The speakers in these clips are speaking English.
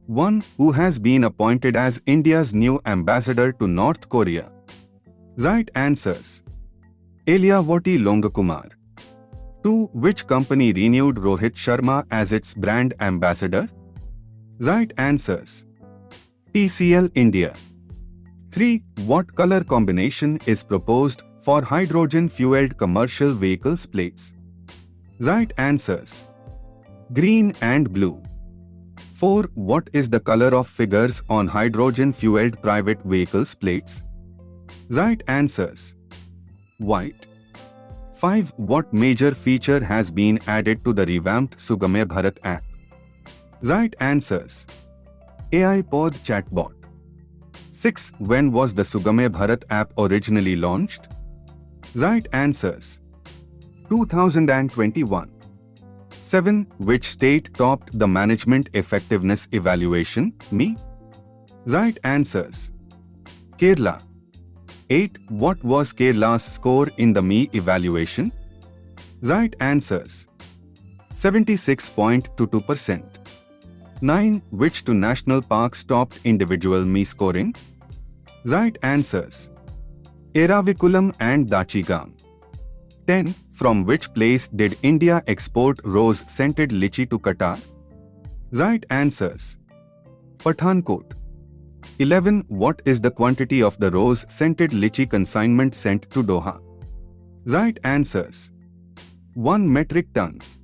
1. Who has been appointed as India's new ambassador to North Korea? Right answers. Eliavati Longakumar. 2. Which company renewed Rohit Sharma as its brand ambassador? Right answers. TCL India. 3. What color combination is proposed for hydrogen-fueled commercial vehicles plates? Right answers. Green and blue. 4. What is the color of figures on hydrogen-fueled private vehicles plates? Right answers. White. 5. What major feature has been added to the revamped Sugamya Bharat app? Right answers. AI Pod chatbot. 6. When was the Sugamya Bharat app originally launched? Right answers. 2021. 7. Which state topped the Management Effectiveness Evaluation, (ME)? Right answers. Kerala. 8. What was Kerala's score in the ME evaluation? Right answers. 76.22%. 9. Which two national parks topped individual ME scoring? Right answers. Eravikulam and Dachigam. 10. From which place did India export rose-scented lychee to Qatar? Right answers. Pathankot. 11. What is the quantity of the rose-scented lychee consignment sent to Doha? Right answers. 1 metric tons.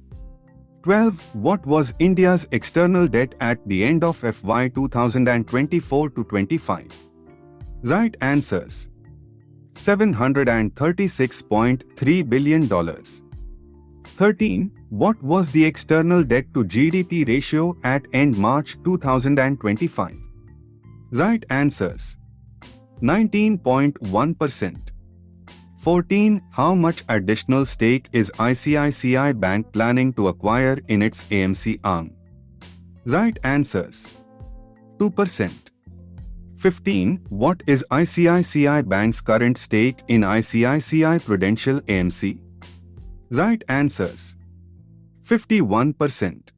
12. What was India's external debt at the end of FY 2024-25? Right answers. $736.3 billion. 13. What was the external debt to GDP ratio at end March 2025? Right answers. 19.1%. 14. How much additional stake is ICICI Bank planning to acquire in its AMC arm? Right answers. 2%. 15. What is ICICI Bank's current stake in ICICI Prudential AMC? Right answers. 51%.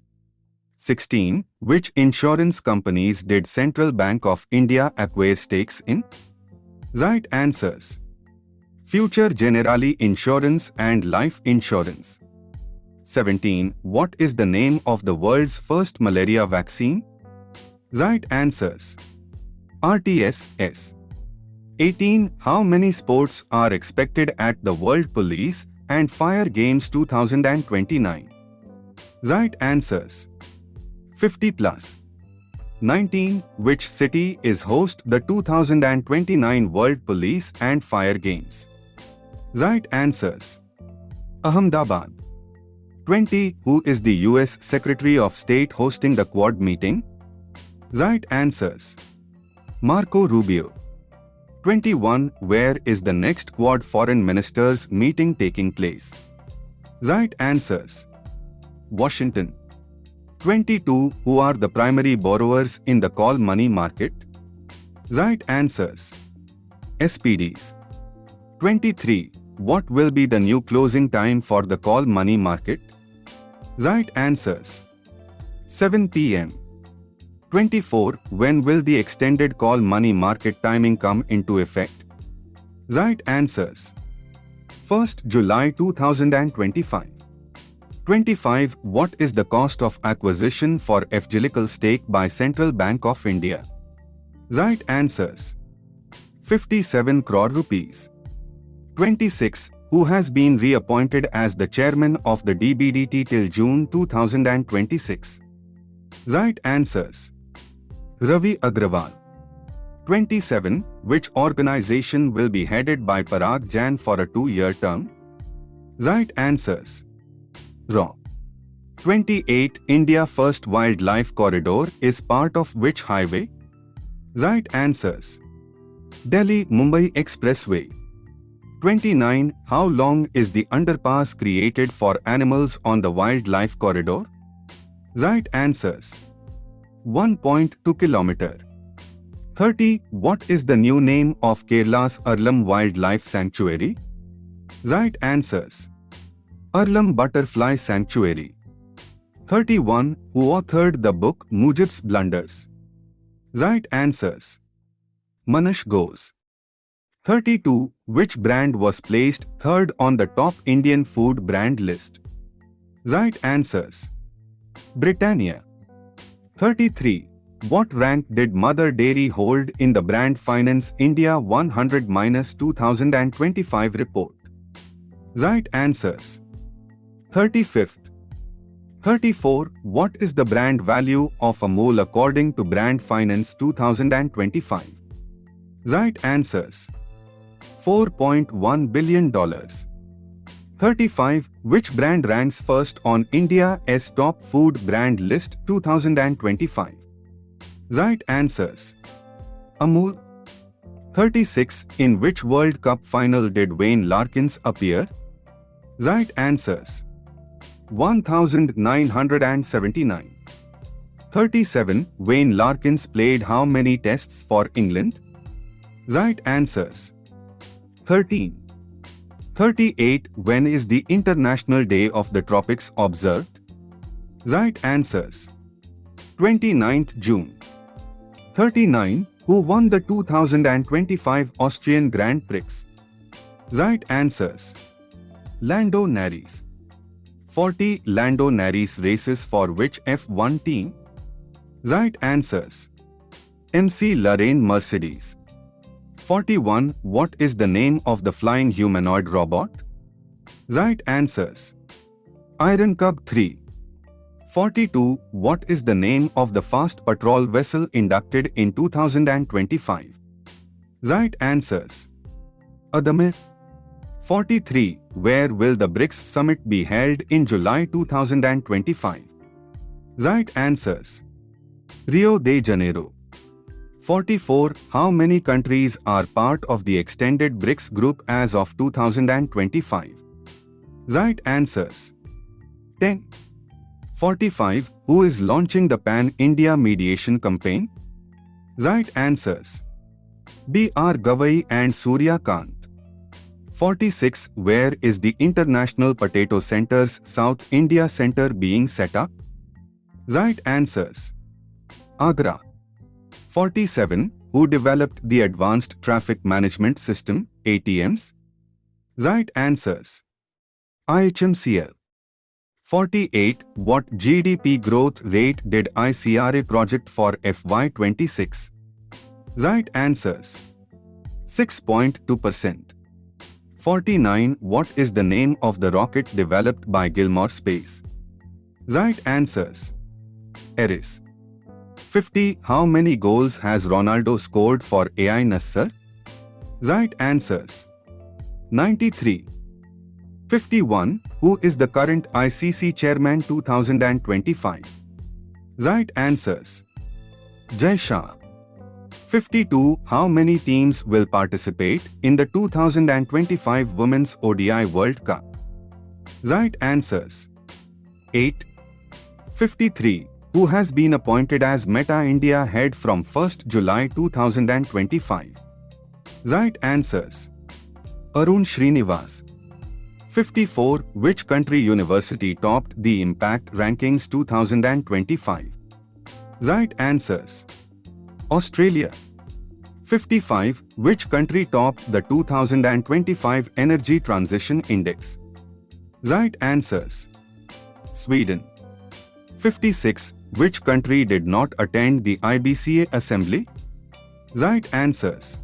16. Which insurance companies did Central Bank of India acquire stakes in? Right answers. Future Generali Insurance and Life Insurance. 17. What is the name of the world's first malaria vaccine? Right answers. RTS-S. 18. How many sports are expected at the World Police and Fire Games 2029? Right answers. 50 plus. 19. Which city is host the 2029 World Police and Fire Games? Right answers. Ahmedabad. 20. Who is the US Secretary of State hosting the Quad meeting? Right answers. Marco Rubio. 21. Where is the next Quad foreign ministers meeting taking place? Right answers. Washington. 22. Who are the primary borrowers in the call money market? Right answers. SPDs. 23. What will be the new closing time for the call money market? Right answers. 7 p.m. 24. When will the extended call money market timing come into effect? Right answers. 1st July 2025. 25. What is the cost of acquisition for FGLical stake by Central Bank of India? Right answers. 57 crore rupees. 26. Who has been reappointed as the chairman of the DBDT till June 2026? Right answers. Ravi Agrawal. 27. Which organization will be headed by Parag Jain for a 2-year term? Right answers. RAW. 28. India First Wildlife Corridor is part of which highway? Right answers. Delhi-Mumbai Expressway. 29. How long is the underpass created for animals on the wildlife corridor? Right answers. 1.2 km. 30. What is the new name of Kerala's Arlam Wildlife Sanctuary? Right answers. Arlam Butterfly Sanctuary. 31. Who authored the book Mujib's Blunders? Right answers. Manish goes. 32. Which brand was placed third on the top Indian food brand list? Right answers. Britannia. 33. What rank did Mother Dairy hold in the Brand Finance India 100-2025 report? Right answers. 35th. 34. What is the brand value of Amul according to Brand Finance 2025? Right answers. $4.1 billion. 35. Which brand ranks first on India's top food brand list 2025? Right answers. Amul. 36. In which World Cup final did Wayne Larkins appear? Right answers. 1979. 37. Wayne Larkins played how many tests for England? Right answers. 13. 38. When is the International Day of the Tropics observed? Right answers. 29th June. 39. Who won the 2025 Austrian Grand Prix? Right answers. Lando Norris. 40. Lando Norris races for which F1 team? Right answers. MC Lorraine Mercedes. 41. What is the name of the flying humanoid robot? Right answers. Iron Cub 3. 42. What is the name of the fast patrol vessel inducted in 2025? Right answers. Adamir. 43. Where will the BRICS summit be held in July 2025? Right answers. Rio de Janeiro. 44. How many countries are part of the extended BRICS group as of 2025? Right answers. 10. 45. Who is launching the Pan-India mediation campaign? Right answers. B.R. Gavai and Surya Kant. 46. Where is the International Potato Center's South India Center being set up? Right answers. Agra. 47. Who developed the Advanced Traffic Management System, ATMs? Right answers. IHMCL. 48. What GDP growth rate did ICRA project for FY26? Right answers. 6.2%. 49. What is the name of the rocket developed by Gilmore Space? Right answers. Eris. 50. How many goals has Ronaldo scored for AI Nassr? Right answers. 93. 51. Who is the current ICC chairman 2025? Right answers. Jai Shah. 52. How many teams will participate in the 2025 Women's ODI World Cup? Right answers. 8. 53. Who has been appointed as Meta India head from 1st July 2025? Right answers. Arun Srinivas. 54. Which country university topped the Impact Rankings 2025? Right answers. Australia. 55. Which country topped the 2025 Energy Transition Index? Right answers. Sweden. 56. Which country did not attend the IBCA assembly? Right answers.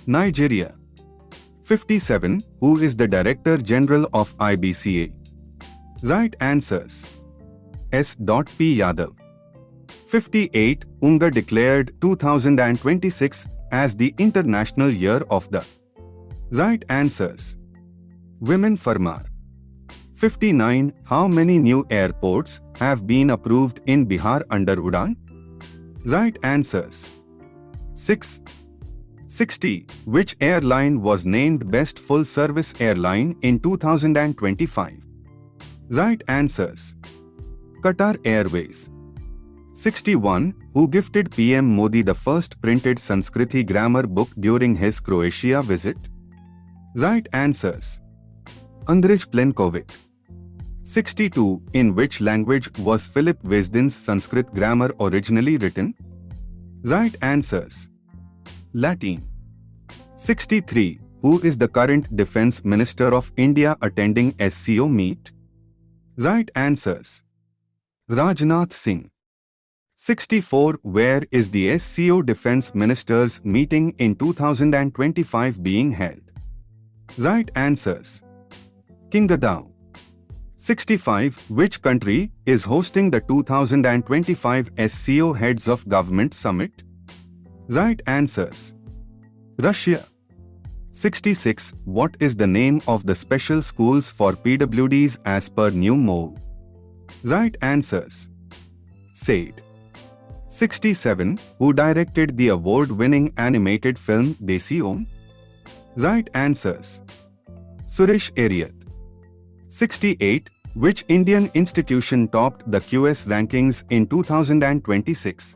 Nigeria. 57. Who is the Director General of IBCA? Right answers. S. P. Yadav. 58. UNGA declared 2026 as the International Year of the. Right answers. Women Farmar. 59. How many new airports have been approved in Bihar under UDAN? Right answers. 6. 60. Which airline was named Best Full Service Airline in 2025? Right answers. Qatar Airways. 61. Who gifted PM Modi the first printed Sanskriti grammar book during his Croatia visit? Right answers. Andrej Plenkovic. 62. In which language was Philip Wisden's Sanskrit grammar originally written? Right answers. Latin. 63. Who is the current Defence Minister of India attending SCO meet? Right answers. Rajnath Singh. 64. Where is the SCO Defence Ministers meeting in 2025 being held? Right answers. Kingadao. 65. Which country is hosting the 2025 SCO Heads of Government Summit? Right answers. Russia. 66. What is the name of the special schools for PWDs as per new MoU? Right answers. SAID. 67. Who directed the award-winning animated film Desi Om? Right answers. Suresh Ariat. 68. Which Indian institution topped the QS rankings in 2026?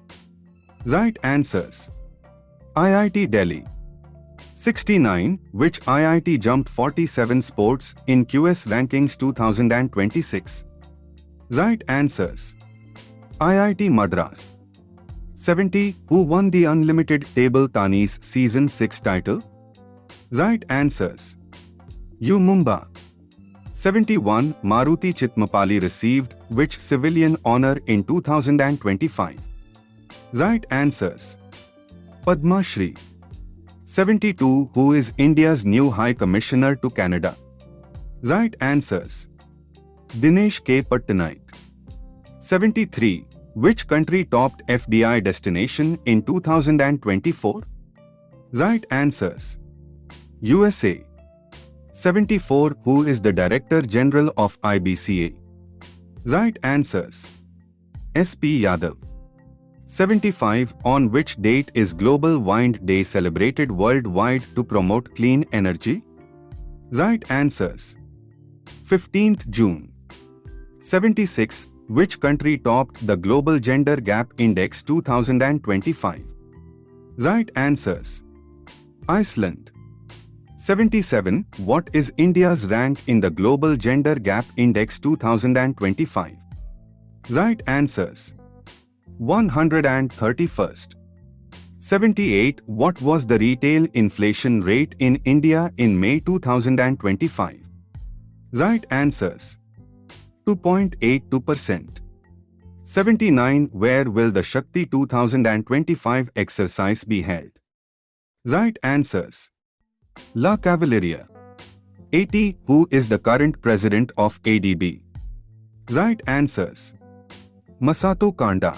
Right answers. IIT Delhi. 69. Which IIT jumped 47 sports in QS rankings 2026? Right answers. IIT Madras. 70. Who won the Unlimited Table Tennis Season 6 title? Right answers. U Mumba. 71. Maruti Chitmapali received which civilian honor in 2025? Right answers. Padma Shri. 72. Who is India's new High Commissioner to Canada? Right answers. Dinesh K. Pattanaik. 73. Which country topped FDI destination in 2024? Right answers. USA. 74. Who is the Director General of IBCA? Right answers. S.P. Yadav. 75. On which date is Global Wind Day celebrated worldwide to promote clean energy? Right answers. 15th June. 76. Which country topped the Global Gender Gap Index 2025? Right answers. Iceland. 77. What is India's rank in the Global Gender Gap Index 2025? Right answers. 131st. 78. What was the retail inflation rate in India in May 2025? Right answers. 2.82%. 79. Where will the Shakti 2025 exercise be held? Right answers. La Cavalleria. 80. Who is the current president of ADB? Right answers. Masato Kanda.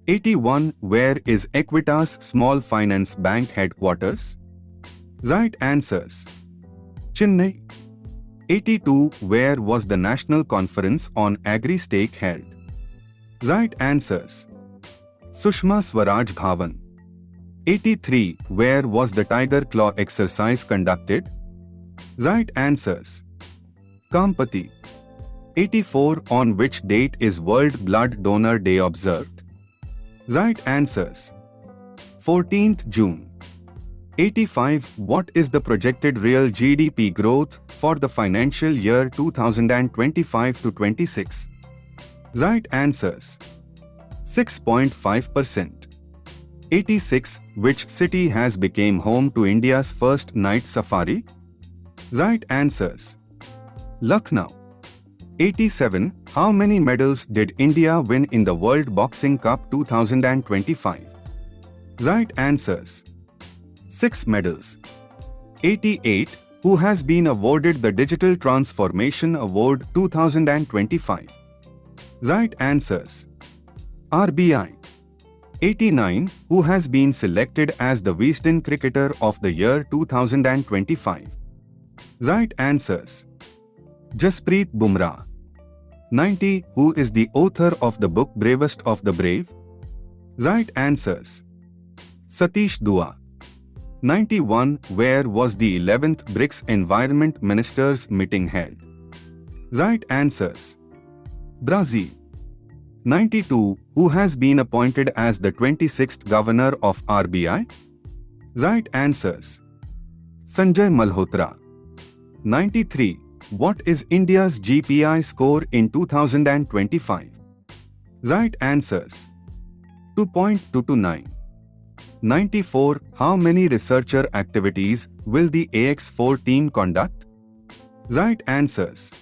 81. Where is Equitas Small Finance Bank headquarters? Right answers. Chennai. 82. Where was the National Conference on Agri-Stake held? Right answers. Sushma Swaraj Bhavan. 83. Where was the Tiger Claw exercise conducted? Right answers. Kampati. 84. On which date is World Blood Donor Day observed? Right answers. 14th June. 85. What is the projected real GDP growth for the financial year 2025 to 26? Right answers. 6.5%. 86. Which city has become home to India's first night safari? Right answers. Lucknow. 87. How many medals did India win in the World Boxing Cup 2025? Right answers. 6 medals. 88. Who has been awarded the Digital Transformation Award 2025? Right answers. RBI. 89. Who has been selected as the Wisden Cricketer of the Year 2025? Right answers. Jasprit Bumrah. 90. Who is the author of the book Bravest of the Brave? Right answers. Satish Dua. 91. Where was the 11th BRICS Environment Ministers meeting held? Right answers. Brazil. 92. Who has been appointed as the 26th Governor of RBI? Right answers. Sanjay Malhotra. 93. What is India's GPI score in 2025? Right answers. 2.229. 94. How many researcher activities will the AX4 team conduct? Right answers.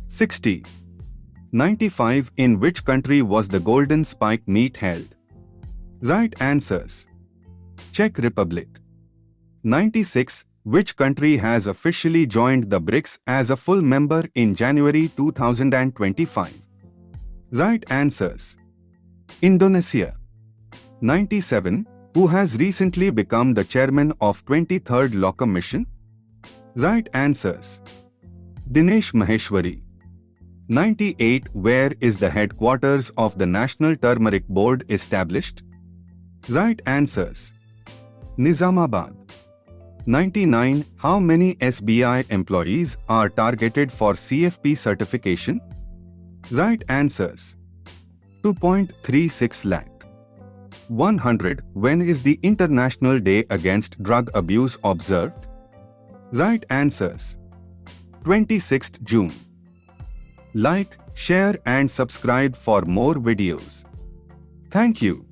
60. 95. In which country was the Golden Spike meet held? Right answers. Czech Republic. 96. Which country has officially joined the BRICS as a full member in January 2025? Right answers. Indonesia. 97. Who has recently become the chairman of 23rd Law Commission? Right answers. Dinesh Maheshwari. 98. Where is the headquarters of the National Turmeric Board established? Right answers. Nizamabad. 99. How many SBI employees are targeted for CFP certification? Right answers. 2.36 lakh. 100. When is the International Day Against Drug Abuse observed? Right answers. 26th June. Like, share and subscribe for more videos. Thank you.